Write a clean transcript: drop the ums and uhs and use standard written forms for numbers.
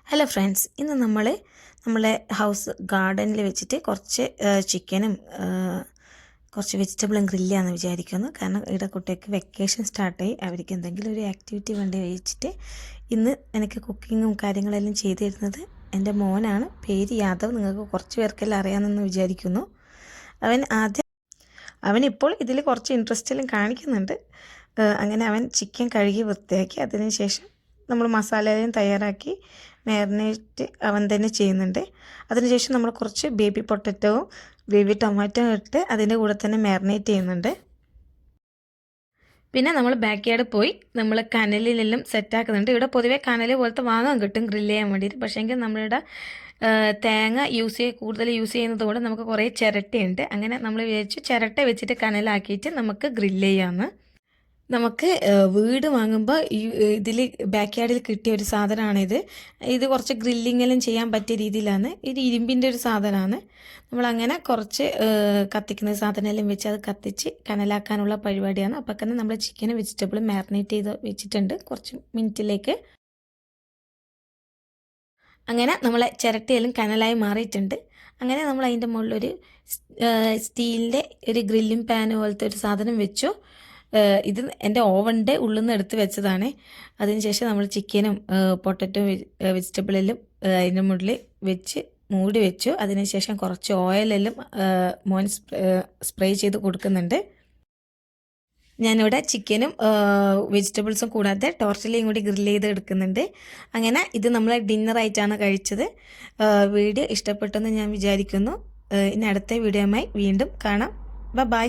Hello friends, ഇന്ന് നമ്മളെ house ഗാർഡനിൽ വെച്ചിട്ട് കുറച്ച് ചിക്കനും കുറച്ച് വെജിറ്റബിളും ഗ്രില്ല് ചെയ്യാമെന്ന് വിചാരിക്കുന്നു. കാരണം ഇവിടെ കുട്ടികൾക്ക് വെക്കേഷൻ സ്റ്റാർട്ടായി, അവർക്ക് എന്തെങ്കിലും ഒരു ആക്ടിവിറ്റി വേണ്ടി വെച്ചിട്ട് ഇന്ന് എനിക്ക് കുക്കിങ്ങും കാര്യങ്ങളെല്ലാം ചെയ്തു തരുന്നത് എൻ്റെ മോനാണ്. പേര് യാദവ്. നിങ്ങൾക്ക് കുറച്ച് പേർക്കെല്ലാം അറിയാമെന്ന് വിചാരിക്കുന്നു. അവനിപ്പോൾ ഇതിൽ കുറച്ച് ഇൻട്രസ്റ്റെല്ലാം കാണിക്കുന്നുണ്ട്. അങ്ങനെ അവൻ ചിക്കൻ കഴുകി വൃത്തിയാക്കി അതിനുശേഷം നമ്മൾ മസാലയും തയ്യാറാക്കി മാരിനേറ്റ് അവൻ തന്നെ ചെയ്യുന്നുണ്ട്. അതിനുശേഷം നമ്മൾ കുറച്ച് ബേബി പൊട്ടറ്റോവും ബേബി ടൊമാറ്റോയും ഇട്ട് അതിൻ്റെ കൂടെ തന്നെ മാരിനേറ്റ് ചെയ്യുന്നുണ്ട്. പിന്നെ നമ്മൾ ബാക്ക് യാർഡ് പോയി നമ്മൾ കനലിലെല്ലാം സെറ്റാക്കുന്നുണ്ട്. ഇവിടെ പൊതുവേ കനൽ പോലത്തെ വാങ്ങാൻ കിട്ടും ഗ്രില്ല് ചെയ്യാൻ വേണ്ടിയിട്ട്. പക്ഷേങ്കിൽ നമ്മളുടെ തേങ്ങ കൂടുതൽ യൂസ് ചെയ്യുന്നത് കൊണ്ട് നമുക്ക് കുറേ ചിരട്ടയുണ്ട്. അങ്ങനെ നമ്മൾ വിചാരിച്ചു ചിരട്ട വെച്ചിട്ട് കനലാക്കിയിട്ട് നമുക്ക് ഗ്രില്ല് ചെയ്യാമെന്ന്. നമുക്ക് വീട് വാങ്ങുമ്പോൾ ഇതിൽ ബാക്ക് യാർഡിൽ കിട്ടിയ ഒരു സാധനമാണിത്. ഇത് കുറച്ച് ഗ്രില്ലിങ്ങെല്ലാം ചെയ്യാൻ പറ്റിയ രീതിയിലാണ്. ഇത് ഇരുമ്പിൻ്റെ ഒരു സാധനമാണ്. നമ്മളങ്ങനെ കുറച്ച് കത്തിക്കുന്ന സാധനമെല്ലാം വെച്ച് അത് കത്തിച്ച് കനലാക്കാനുള്ള പരിപാടിയാണ്. അപ്പോൾ തന്നെ നമ്മൾ ചിക്കനും വെജിറ്റബിളും മാരിനേറ്റ് ചെയ്ത് വെച്ചിട്ടുണ്ട് കുറച്ച് മിനിറ്റിലേക്ക്. അങ്ങനെ നമ്മളെ ചിരട്ടയെല്ലാം കനലായി മാറിയിട്ടുണ്ട്. അങ്ങനെ നമ്മൾ അതിൻ്റെ മുകളിലൊരു സ്റ്റീലിൻ്റെ ഒരു ഗ്രില്ലിംഗ് പാൻ പോലത്തെ ഒരു സാധനം വെച്ചു. ഇത് എൻ്റെ ഓവൻ്റെ ഉള്ളിൽ നിന്ന് എടുത്ത് വെച്ചതാണ്. അതിനുശേഷം നമ്മൾ ചിക്കനും പൊട്ടറ്റോ വെജിറ്റബിളെല്ലാം അതിൻ്റെ മുകളിൽ വെച്ച് മൂടി വെച്ചു. അതിനുശേഷം കുറച്ച് ഓയിലെല്ലാം മോൻ സ്പ്രേ ചെയ്ത് കൊടുക്കുന്നുണ്ട്. ഞാനിവിടെ ചിക്കനും വെജിറ്റബിൾസും കൂടാതെ ടോർട്ടിലയും കൂടി ഗ്രില്ല് ചെയ്ത് എടുക്കുന്നുണ്ട്. അങ്ങനെ ഇത് നമ്മൾ ഡിന്നറായിട്ടാണ് കഴിച്ചത്. വീഡിയോ ഇഷ്ടപ്പെട്ടെന്ന് ഞാൻ വിചാരിക്കുന്നു. ഇനി അടുത്ത വീഡിയോയുമായി വീണ്ടും കാണാം. ബൈ.